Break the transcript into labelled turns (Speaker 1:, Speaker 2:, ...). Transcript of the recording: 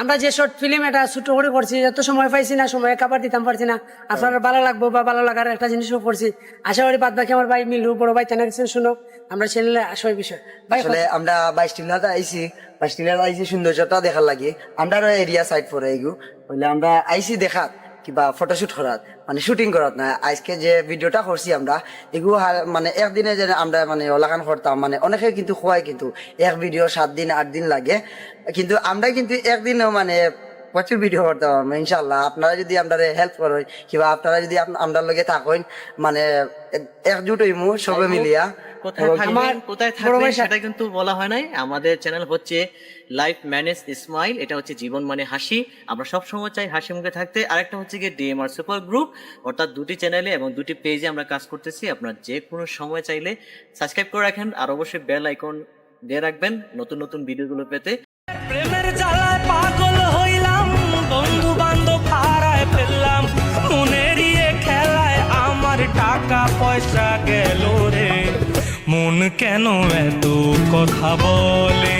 Speaker 1: আমরা যে short film এটা ছোট করে করছি, এত সময় পাইছি না, সময় কাবার দিতাম পারছি না। আপনার ভালো লাগবো বা ভালো লাগার একটা জিনিসও করছি। আশা করি বাদ বাকি আমার ভাই মিলু বড় ভাই তেনা কিছু শুনো আমরা চ্যানেলে আসই বিষয় ভাই।
Speaker 2: আসলে আমরা 22 আইছি, 22 আইছি সৌন্দর্যটা দেখার লাগে। আমরা এরিয়া সাইড পরে এগু বলে আমরা আইছি দেখাত কিবা ফটোশুট করাত, মানে শুটিং করাত না। আজকে যে ভিডিওটা করছি আমরা এগুলো মানে একদিনে যে আমরা মানে ওলাখান করতাম, মানে অনেকে কিন্তু খোয়াই কিন্তু এক ভিডিও 7 দিন 8 দিন লাগে, কিন্তু আমরা কিন্তু একদিনও মানে প্রচুর ভিডিও করতে পারবো ইনশাল্লাহ। আপনারা যদি আমরা হেল্প করেন কিংবা আপনারা যদি আমরা লগে থাকেন, মানে একজুট হইমু সবে মিলিয়া।
Speaker 3: কোথায় থাকবেন কোথায় থাকবেন সেটা কিন্তু বলা হয় নাই। আমাদের চ্যানেল হচ্ছে লাইফ ম্যানেজ ইসমাইল, এটা হচ্ছে জীবন মানে হাসি। আমরা সব সময় চাই হাসি মুখে থাকতে। আরেকটা হচ্ছে গিয়ে ডিএমআর সুপার গ্রুপ, অর্থাৎ দুটি চ্যানেলে এবং দুটি পেজে আমরা কাজ করতেছি। আপনার যে কোনো সময় চাইলে সাবস্ক্রাইব করে রাখেন, আর অবশ্যই বেল আইকন দিয়ে রাখবেন নতুন নতুন ভিডিওগুলো পেতে।
Speaker 4: প্রেমের জ্বালায় পাগল হইলাম, বন্ধু বান্ধব হারায় ফেললাম, মনের খেলায় আমার টাকা পয়সা গেল রে, মন কেন এত কথা বলে।